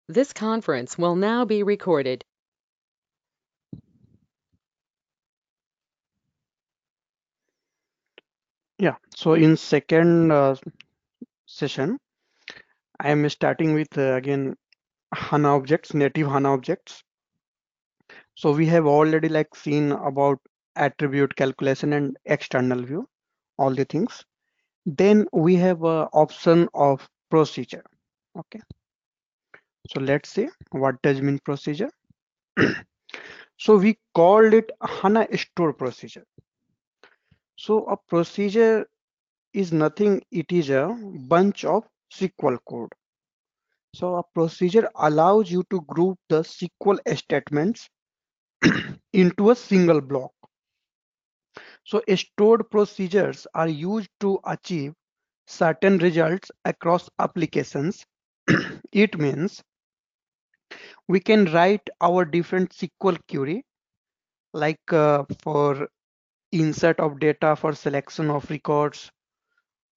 This conference will now be recorded. Yeah, so in second session, I am starting with again HANA objects, native HANA objects. So we have already like seen about attribute calculation and external view, all the things. Then we have a option of procedure. Okay, so let's see what does mean procedure. So we called it HANA Store Procedure. So a procedure is nothing, it is a bunch of SQL code. So a procedure allows you to group the SQL statements into a single block. So stored procedures are used to achieve certain results across applications. It means we can write our different SQL query like for insert of data, for selection of records.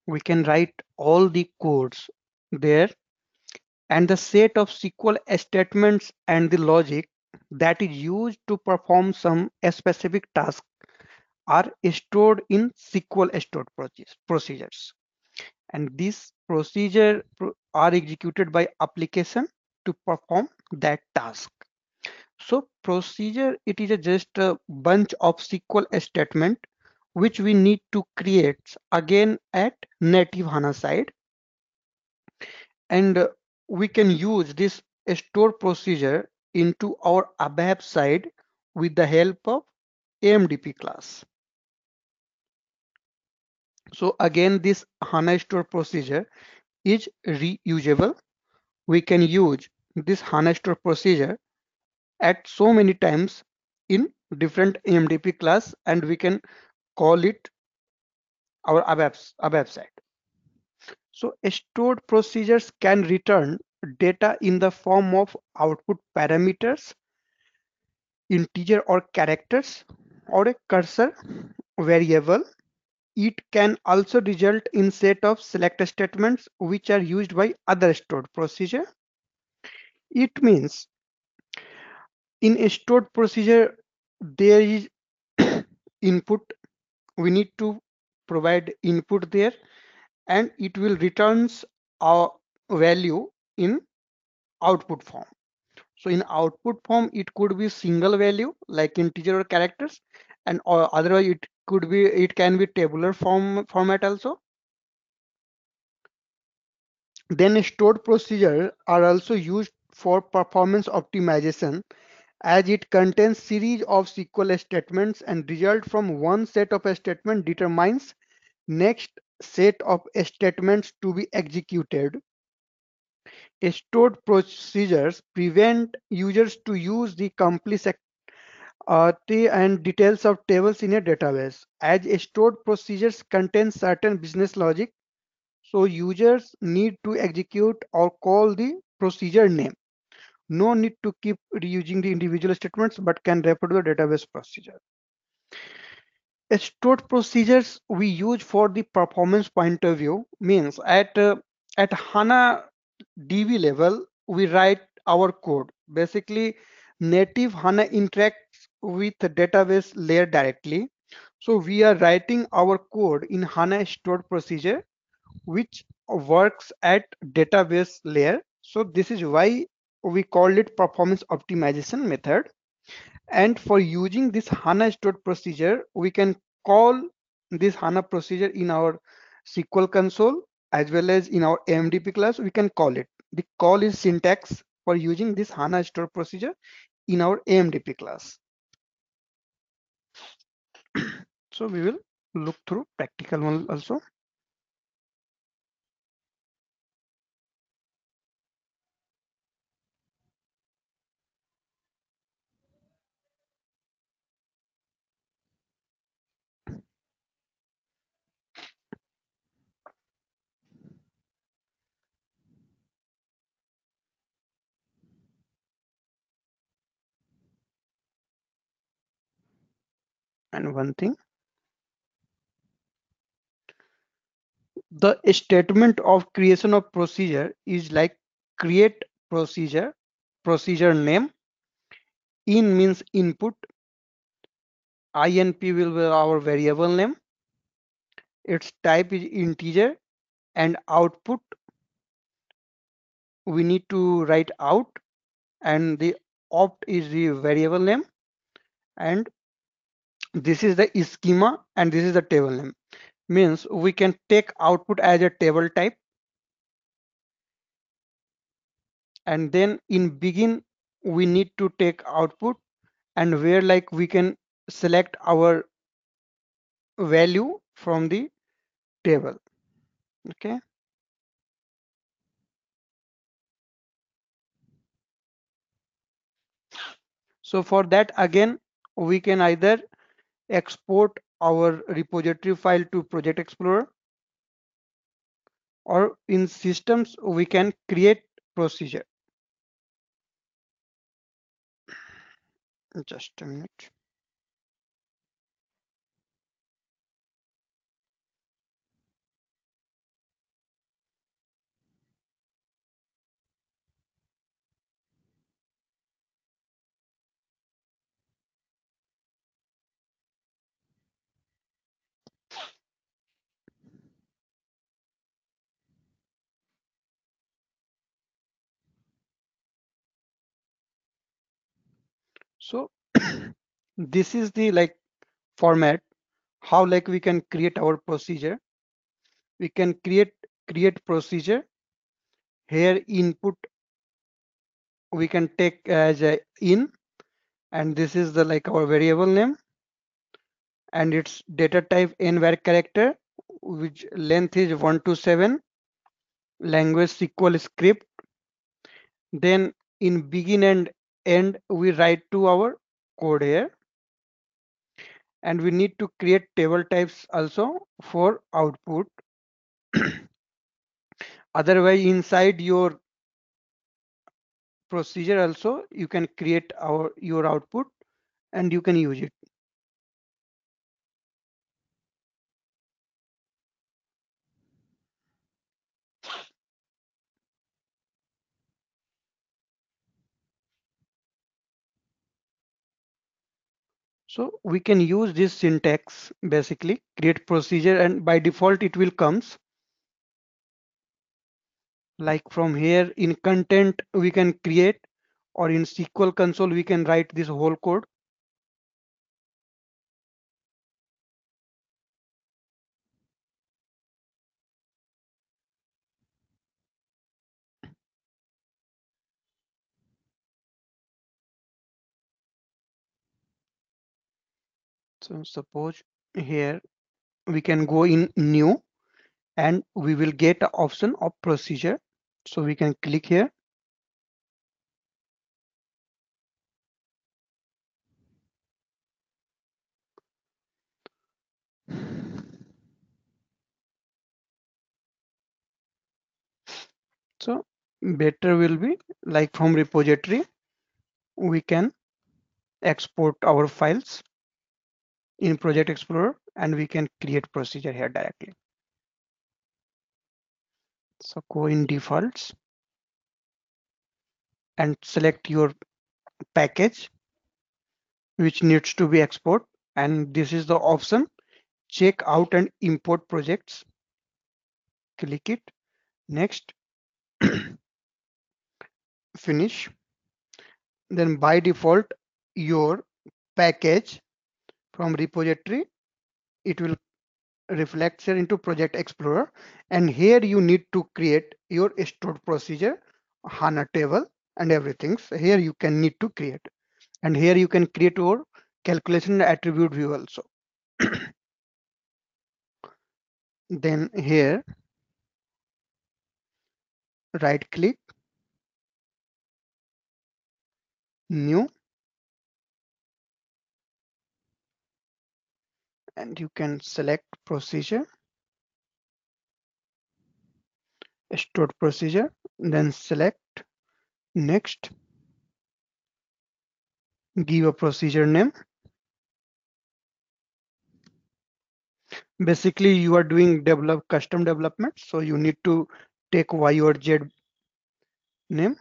We can write all the codes there, and the set of SQL statements and the logic that is used to perform some specific task are stored in SQL stored procedures. And these procedures are executed by application to perform that task. So procedure, it is just a bunch of SQL statement which we need to create again at native HANA side, and we can use this store procedure into our ABAP side with the help of AMDP class. So again, this HANA store procedure is reusable. We can use this HANA store procedure at so many times in different AMDP class, and we can call it our ABAP side. So stored procedures can return data in the form of output parameters, integer or characters, or a cursor variable. It can also result in set of select statements which are used by other stored procedure. It means in a stored procedure there is input. We need to provide input there, and it will returns a value in output form. So in output form, it could be single value like integer or characters, and or otherwise it can be tabular format also. Then stored procedures are also used for performance optimization, as it contains series of SQL statements, and result from one set of a statement determines next set of statements to be executed. Stored procedures prevent users to use the complexity and details of tables in a database, as stored procedures contain certain business logic, so users need to execute or call the procedure name. No need to keep reusing the individual statements, but can refer to the database procedure. Stored procedures we use for the performance point of view means at HANA DB level we write our code. Basically, native HANA interacts with the database layer directly. So we are writing our code in HANA stored procedure which works at database layer. So this is why we call it performance optimization method. And for using this HANA stored procedure, we can call this HANA procedure in our SQL console as well as in our AMDP class. We can call it. The call is syntax for using this HANA stored procedure in our AMDP class. So we will look through practical one also. And one thing, the statement of creation of procedure is like create procedure procedure name. In means input. INP will be our variable name. Its type is integer, and output we need to write out, and the opt is the variable name, and this is the schema, and this is the table name. Means we can take output as a table type, and then in begin we need to take output, and where like we can select our value from the table. Okay, so for that again we can either export our repository file to Project Explorer, or in systems we can create procedure. Just a minute. So this is the like format how like we can create our procedure. We can create procedure. Here input we can take as a in, and this is the like our variable name, and its data type var character, which length is 1 to 7, language SQL script. Then in begin and end we write to our code here, and we need to create table types also for output. Otherwise inside your procedure also you can create your output and you can use it. So we can use this syntax basically create procedure, and by default it will comes like from here in content we can create, or in SQL console we can write this whole code. So suppose here we can go in new, and we will get the option of procedure. So we can click here. So better will be like from repository we can export our files in Project Explorer, and we can create procedure here directly. So go in defaults and select your package which needs to be export, and this is the option check out and import projects. Click it, next, finish. Then by default your package from repository it will reflect here into Project Explorer, and here you need to create your stored procedure, HANA table and everything. So here you can need to create, and here you can create your calculation attribute view also. Then here right click, new, and you can select procedure, stored procedure, then select next, give a procedure name. Basically you are doing custom development, so you need to take Y or Z name.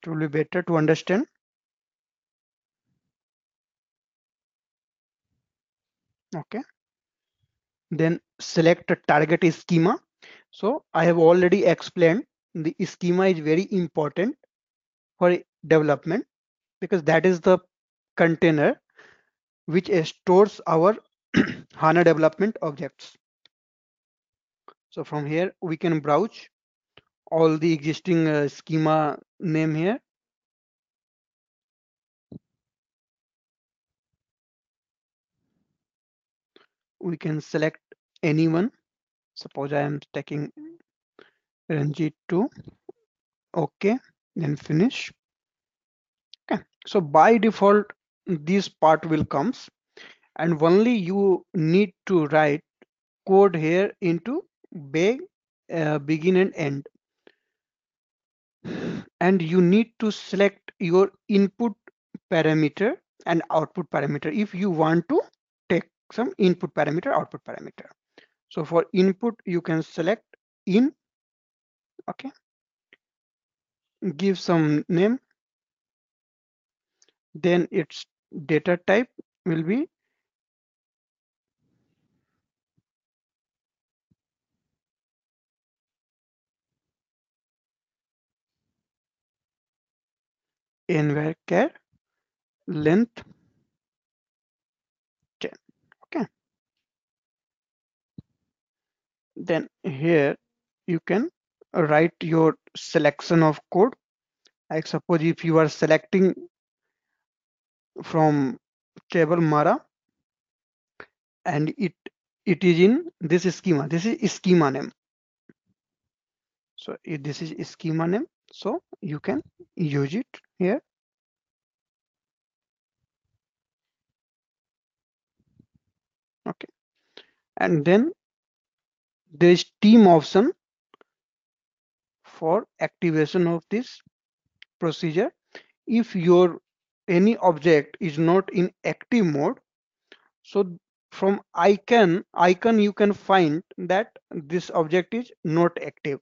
It will be better to understand. Okay. Then select a target schema. So I have already explained the schema is very important for development because that is the container which stores our HANA development objects. So from here we can browse all the existing schema name here. We can select anyone. Suppose I am taking Ranjit 2. Okay, then finish. Okay. So by default, this part will comes and only you need to write code here into big begin and end, and you need to select your input parameter and output parameter if you want to take some input parameter output parameter. So for input you can select in. Okay, give some name, then its data type will be var length 10. Okay, then here you can write your selection of code. Like suppose if you are selecting from table Mara and it is in this schema. This is schema name. So if this is schema name, so you can use it here. Okay, and then there is team option for activation of this procedure. If your any object is not in active mode, so from icon you can find that this object is not active.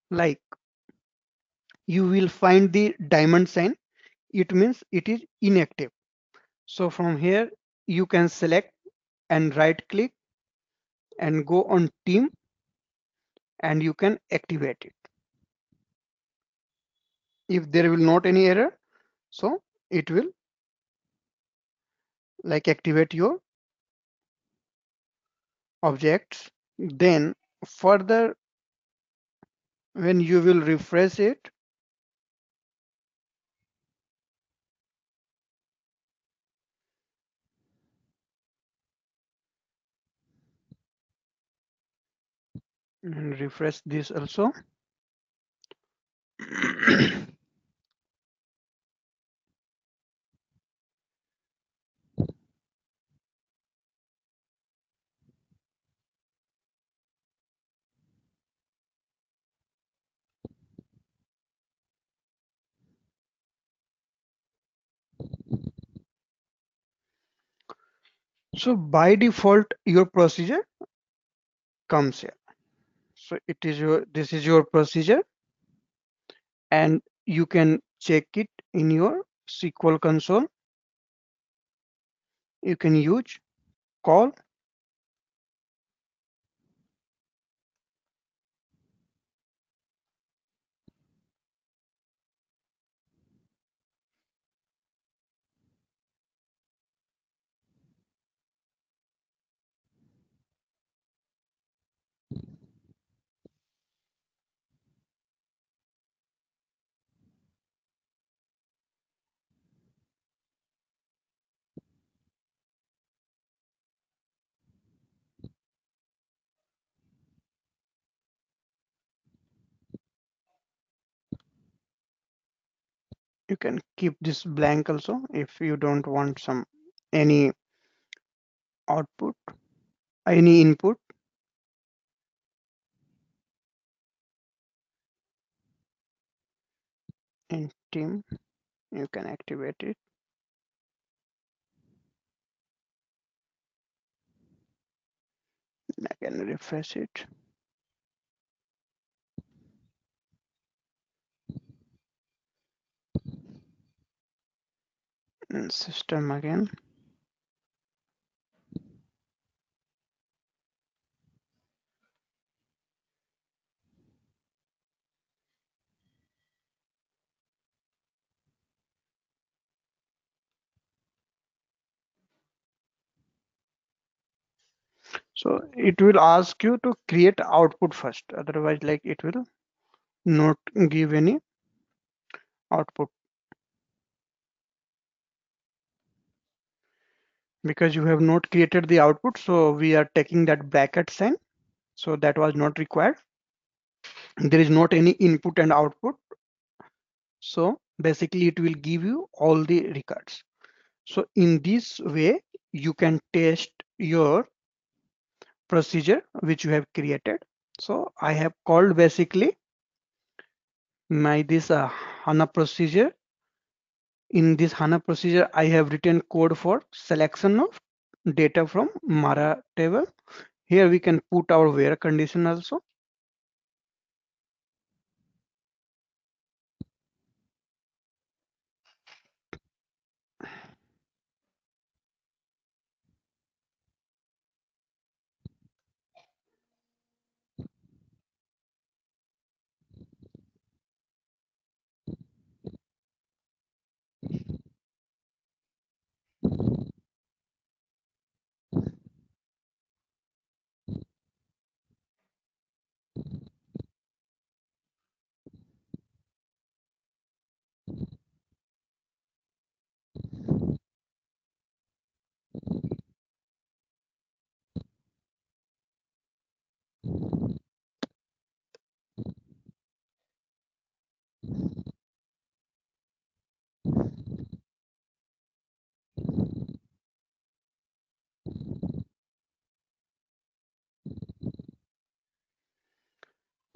Like you will find the diamond sign, it means it is inactive. So from here you can select and right click and go on team and you can activate it. If there will not any error, so it will like activate your objects. Then further when you will refresh it, and refresh this also. So by default your procedure comes here. So it is your this is your procedure and you can check it in your SQL console. You can use call. You can keep this blank also if you don't want some any output, any input. In team you can activate it. I can refresh it. System again. So it will ask you to create output first, otherwise like it will not give any output because you have not created the output. So we are taking that bracket sign. So that was not required. There is not any input and output. So basically it will give you all the records. So in this way, you can test your procedure which you have created. So I have called basically my this HANA procedure. In this HANA procedure, I have written code for selection of data from Mara table. Here we can put our where condition also.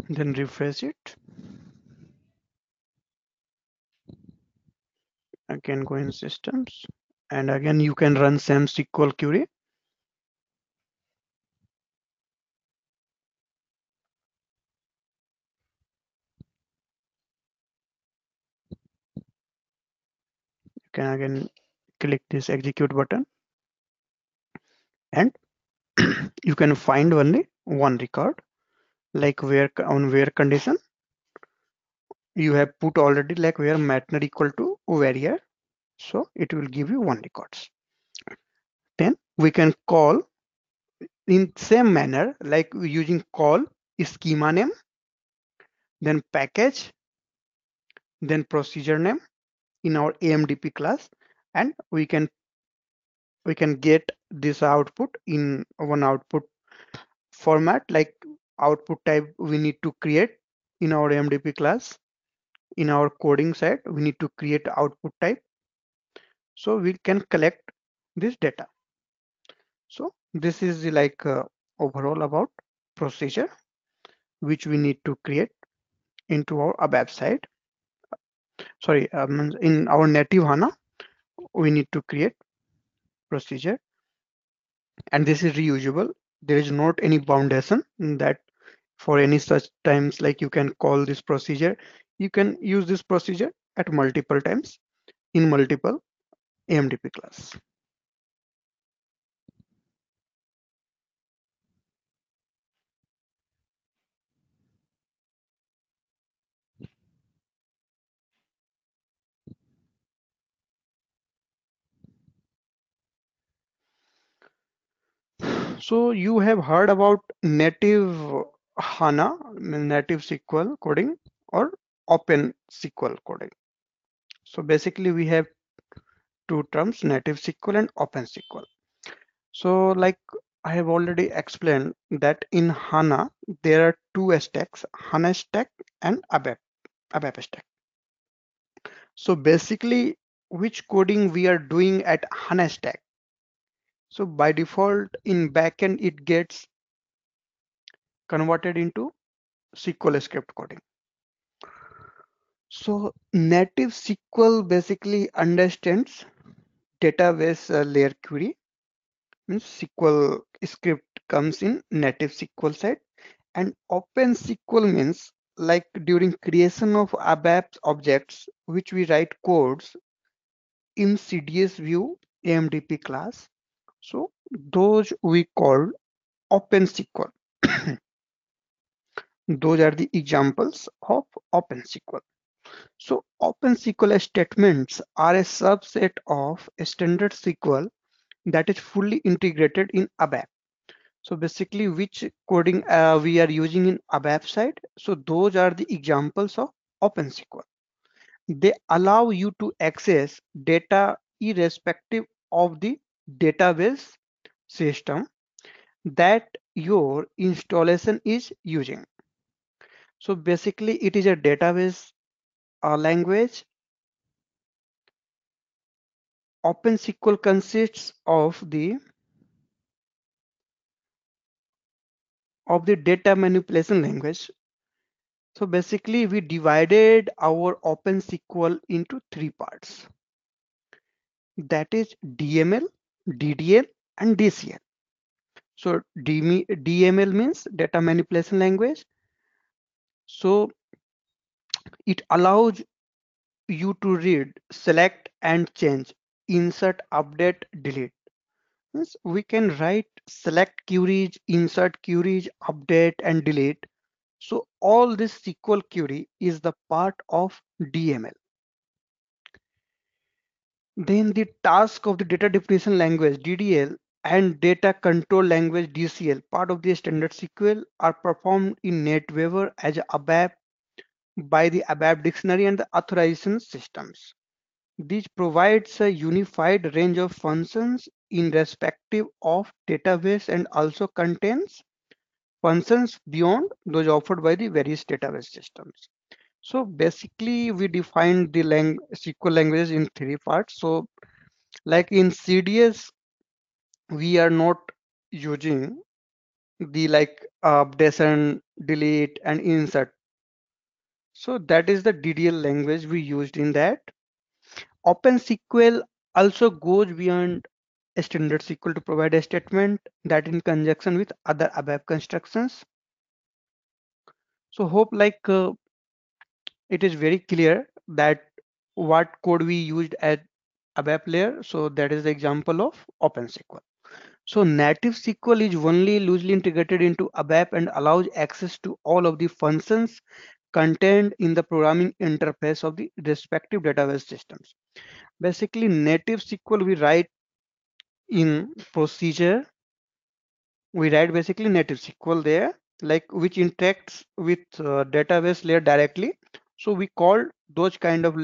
Then refresh it. Again go in systems. And again you can run same SQL query. You can again click this execute button and you can find only one record like where on where condition you have put already like where matter equal to varchar. So it will give you one records. Then we can call in same manner like using call schema name, then package, then procedure name in our AMDP class, and we can get this output in one output format like output type we need to create in our AMDP class. In our coding side, we need to create output type so we can collect this data. So this is like overall about procedure which we need to create into our ABAP side. Sorry, in our native HANA, we need to create procedure, and this is reusable. There is not any foundation that for any such times like you can call this procedure. You can use this procedure at multiple times in multiple AMDP class. So you have heard about native HANA, native SQL coding or open SQL coding. So basically we have two terms, native SQL and open SQL. So like I have already explained that in HANA, there are two stacks, HANA stack and ABAP stack. So basically which coding we are doing at HANA stack. So by default in backend, it gets converted into SQL script coding. So native SQL basically understands database layer query, means SQL script comes in native SQL side, and open SQL means like during creation of ABAP objects which we write codes, insidious view AMDP class. So those we call OpenSQL. Those are the examples of OpenSQL. So OpenSQL statements are a subset of standard SQL that is fully integrated in ABAP. So basically, which coding we are using in ABAP side. So those are the examples of OpenSQL. They allow you to access data irrespective of the database system that your installation is using. So basically, it is a database language. OpenSQL consists of the data manipulation language. So basically, we divided our OpenSQL into three parts. That is DML, DDL, and DCL. So DML means data manipulation language. So it allows you to read, select, and change, insert, update, delete. Means we can write select queries, insert queries, update, and delete. So all this SQL query is the part of DML. Then the task of the data definition language DDL and data control language DCL, part of the standard SQL, are performed in NetWeaver as a ABAP by the ABAP dictionary and the authorization systems. This provides a unified range of functions in respective of database and also contains functions beyond those offered by the various database systems. So basically, we defined the SQL languages in three parts. So like in CDS, we are not using the like updation, delete, and insert. So that is the DDL language we used in that. OpenSQL also goes beyond a standard SQL to provide a statement that in conjunction with other ABAP constructions. So hope like it is very clear that what code we used at ABAP layer. So that is the example of OpenSQL. So native SQL is only loosely integrated into ABAP and allows access to all of the functions contained in the programming interface of the respective database systems. Basically, native SQL we write in procedure. We write basically native SQL there, like which interacts with database layer directly. So we call those kind of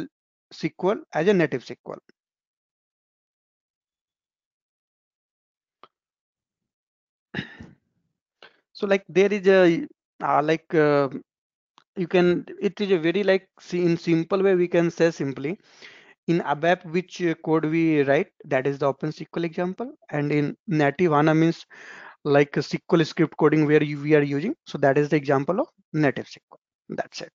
SQL as a native SQL. So like there is a like you can it is a very like see in simple way we can say simply in ABAP which code we write, that is the OpenSQL example, and in native HANA means like a SQL script coding where we are using, so that is the example of native SQL. That's it.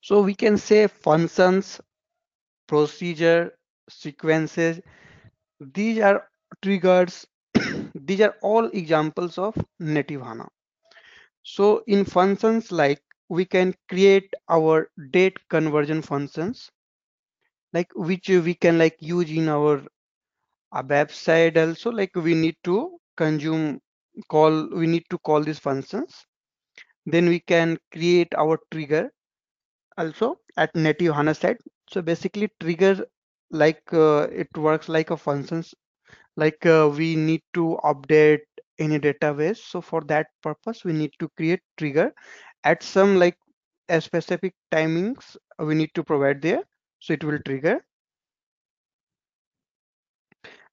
So we can say functions, procedure, sequences, these are triggers. These are all examples of native HANA. So in functions, like we can create our date conversion functions, like which we can like use in our ABAP side also, like we need to consume we need to call these functions. Then we can create our trigger also at native HANA side. So basically trigger like it works like a functions, like we need to update any database. So for that purpose, we need to create trigger at some like a specific timings we need to provide there. So it will trigger.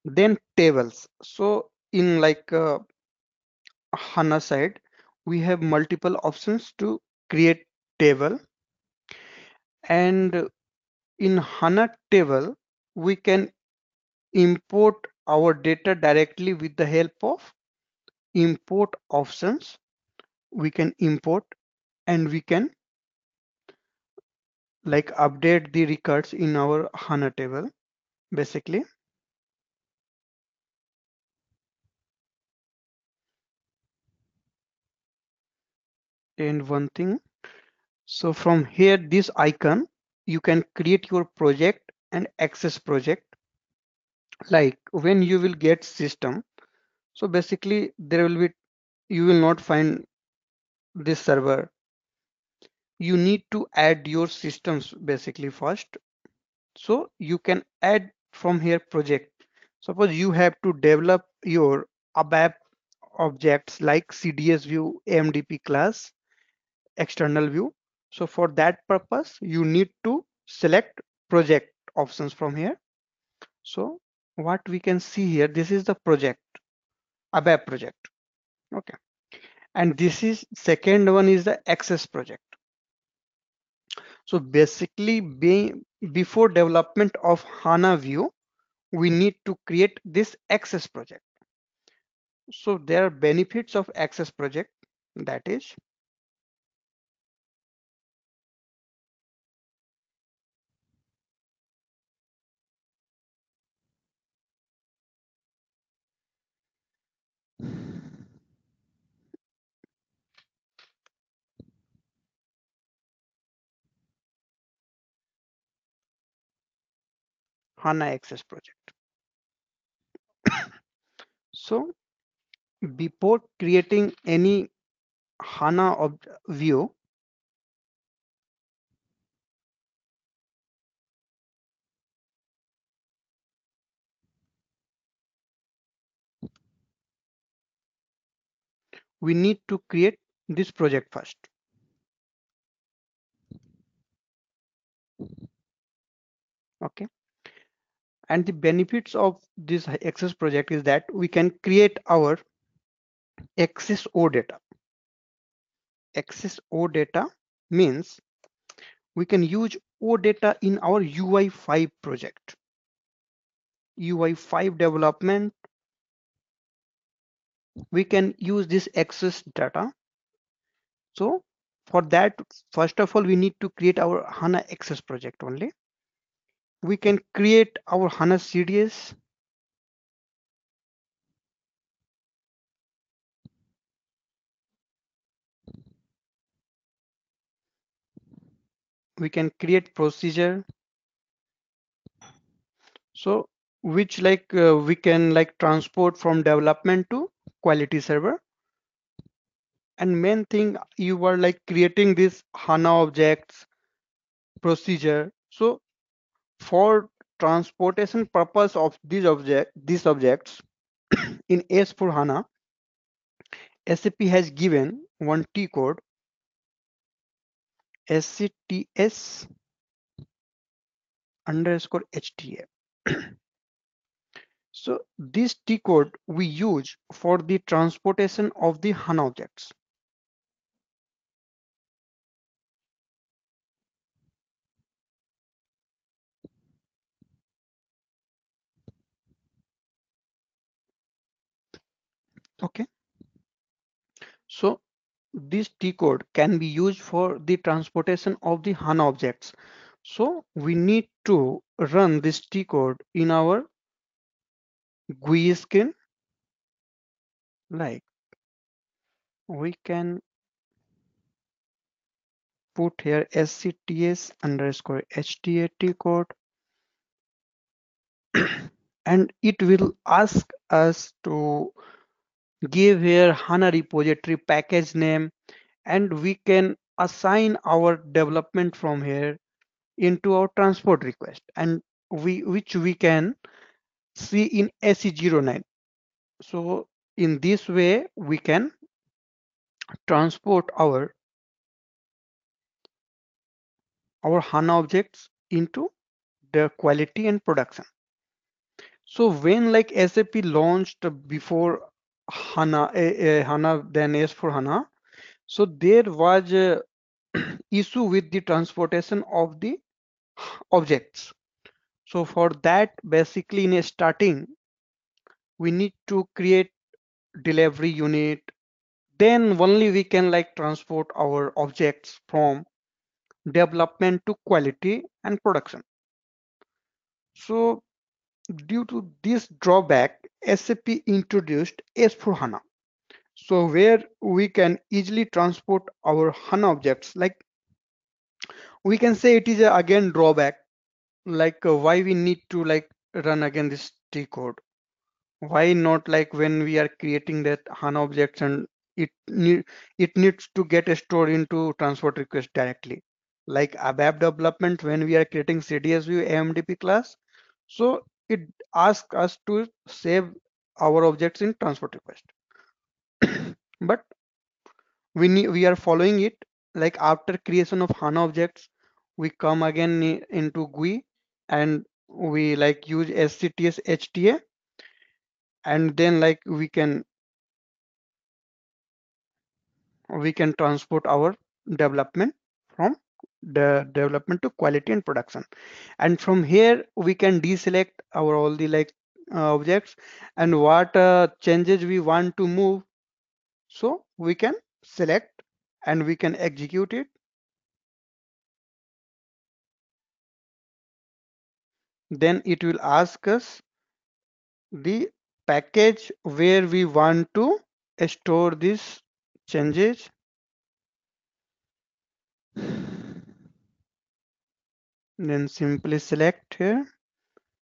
Then tables. So in like HANA side, we have multiple options to create table, and in HANA table, we can import our data directly with the help of import options. We can import and we can like update the records in our HANA table basically. And one thing, so from here, this icon, you can create your project and access project. Like when you will get system, so basically there will be, you will not find this server. You need to add your systems basically first. So you can add from here project. Suppose you have to develop your ABAP objects like CDS view, AMDP class, external view. So for that purpose, you need to select project options from here. So what we can see here, this is the project, ABAP project. Okay. And this is second one is the access project. So basically before development of HANA view, we need to create this access project. So there are benefits of access project, that is HANA access project. So before creating any HANA view, we need to create this project first. Okay. And the benefits of this access project is that we can create our access O data. Access O data means we can use O data in our UI5 project. UI5 development, we can use this access data. So for that, first of all, we need to create our HANA access project only. We can create our HANA CDS. We can create procedure. So which we can like transport from development to quality server. And main thing, you were like creating this HANA objects procedure. So for transportation purpose of these objects in S4 HANA, SAP has given one T code SCTS underscore HTA. So this T code we use for the transportation of the HANA objects. Okay. So this T code can be used for the transportation of the HANA objects. So we need to run this T code in our GUI skin. Like we can put here SCTS underscore HTA T code, and it will ask us to give here HANA repository package name, and we can assign our development from here into our transport request, and which we can see in SE09. So in this way we can transport our HANA objects into the quality and production. So when like SAP launched before HANA, HANA then S4 HANA, so there was a issue with the transportation of the objects. So for that, basically in a starting, we need to create delivery unit. Then only we can like transport our objects from development to quality and production. So due to this drawback, SAP introduced S4HANA. So where we can easily transport our HANA objects, like we can say it is a, again drawback, like why we need to like run again this T code. Why not like when we are creating that HANA objects and it needs to get stored into transport request directly. Like ABAP development when we are creating CDS view AMDP class, so it asks us to save our objects in transport request. But we are following it like after creation of HANA objects, we come again into GUI and we like use SCTS HTA, and then like we can transport our development from the development to quality and production. And from here we can deselect our all the like objects and what changes we want to move, so we can select and we can execute it. Then it will ask us the package where we want to store these changes. Then simply select here,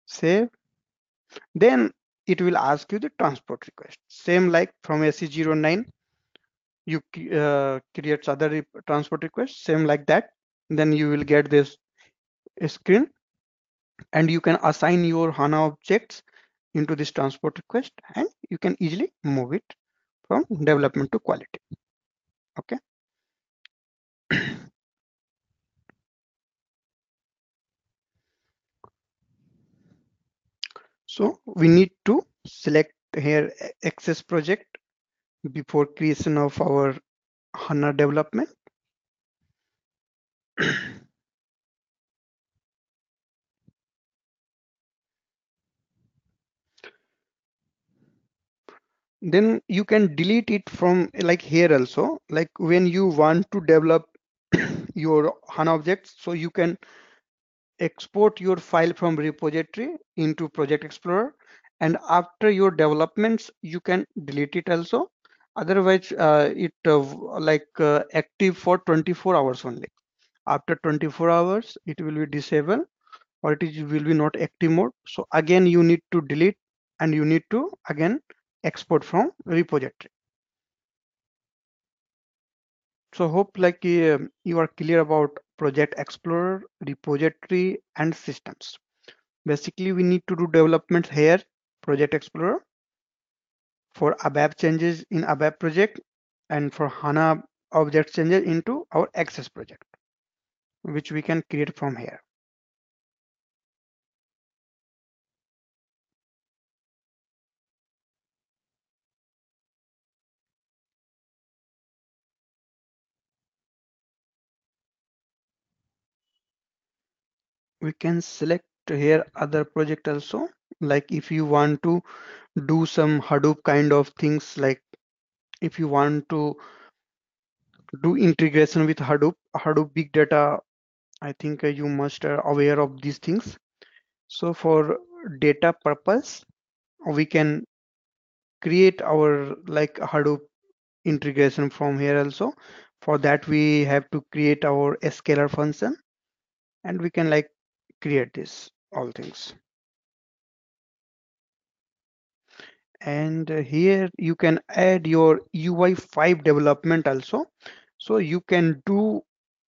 save. Then it will ask you the transport request. Same like from SE09, you create other transport request, same like that. Then you will get this screen and you can assign your HANA objects into this transport request and you can easily move it from development to quality. Okay. So we need to select here access project before creation of our HANA development. Then you can delete it from like here also, like when you want to develop your HANA objects, so you can export your file from repository into Project Explorer, and after your developments you can delete it also. Otherwise it like active for 24 hours only. After 24 hours it will be disabled or it is, will be not active mode, so again you need to delete and you need to again export from repository. So hope like you are clear about Project Explorer, repository and systems. Basically, we need to do development here, Project Explorer, for ABAP changes in ABAP project and for HANA object changes into our Access project, which we can create from here. We can select here other project also. Like if you want to do some Hadoop kind of things, like if you want to do integration with Hadoop big data, I think you must aware of these things. So for data purpose, we can create our like Hadoop integration from here also. For that, we have to create our scalar function and we can like create this all things. And here you can add your UI5 development also. So you can do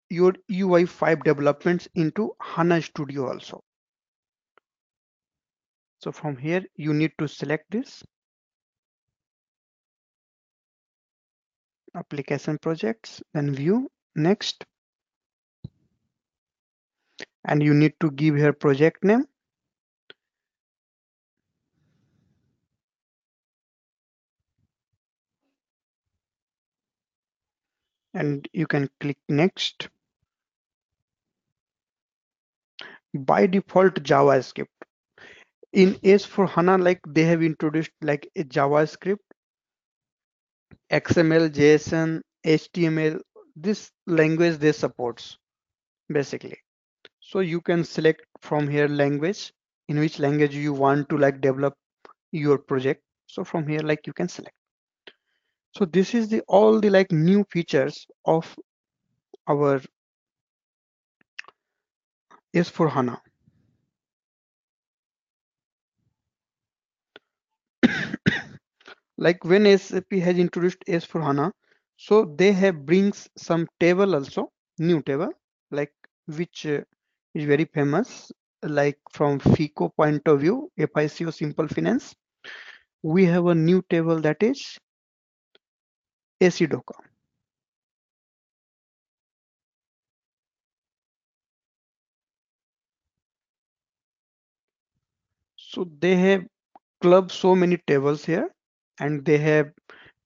your UI5 developments into HANA Studio also. So from here, you need to select this application projects, then view, next, and you need to give here project name. And you can click next. by default JavaScript. In S/4HANA, like they have introduced like a JavaScript, XML, JSON, HTML, this language they supports basically. So you can select from here language, in which language you want to like develop your project. So from here like you can select. So this is the all the like new features of our S/4HANA. Like when SAP has introduced S/4HANA, so they have brings some table also, new table, like which is very famous, like from FICO point of view, FICO Simple Finance. We have a new table that is ACDOCA. So they have clubbed so many tables here, and they have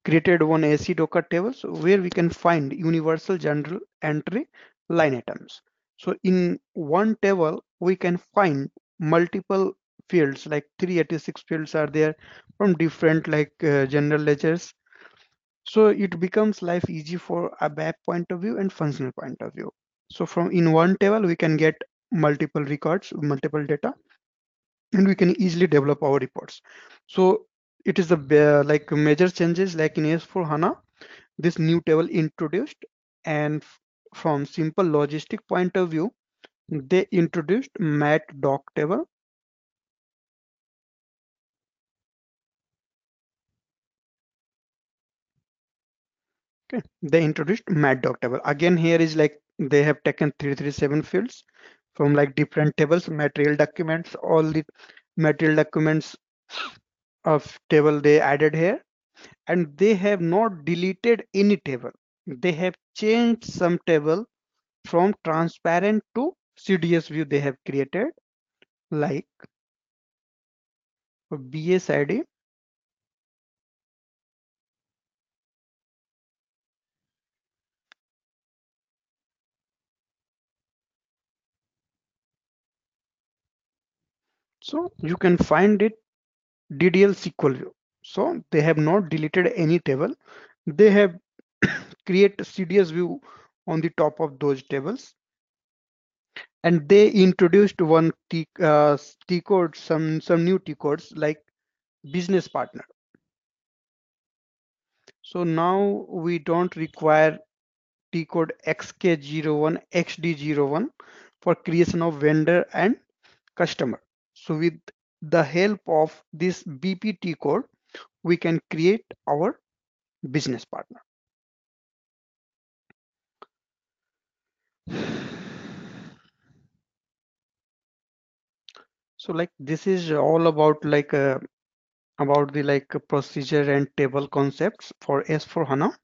created one AC Docker table so where we can find universal general entry line items. So in one table, we can find multiple fields, like 386 fields are there from different like general ledgers. So it becomes life easy for a back point of view and functional point of view. So from in one table, we can get multiple records, multiple data, and we can easily develop our reports. So it is the like major changes like in S4 HANA, this new table introduced, and from simple logistic point of view, they introduced mat doc table. Okay, they introduced mat doc table. Again, here is like they have taken 337 fields from like different tables, material documents, all the material documents of table they added here, and they have not deleted any table. They have changed some table from transparent to CDS view they have created, like BSID. So you can find it DDL SQL view. So they have not deleted any table. They have create CDS view on the top of those tables, and they introduced one T code, some new T codes like business partner. So now we don't require T code XK01, XD01 for creation of vendor and customer. So with the help of this BPT code, we can create our business partner. So like this is all about like about the like procedure and table concepts for S4 HANA.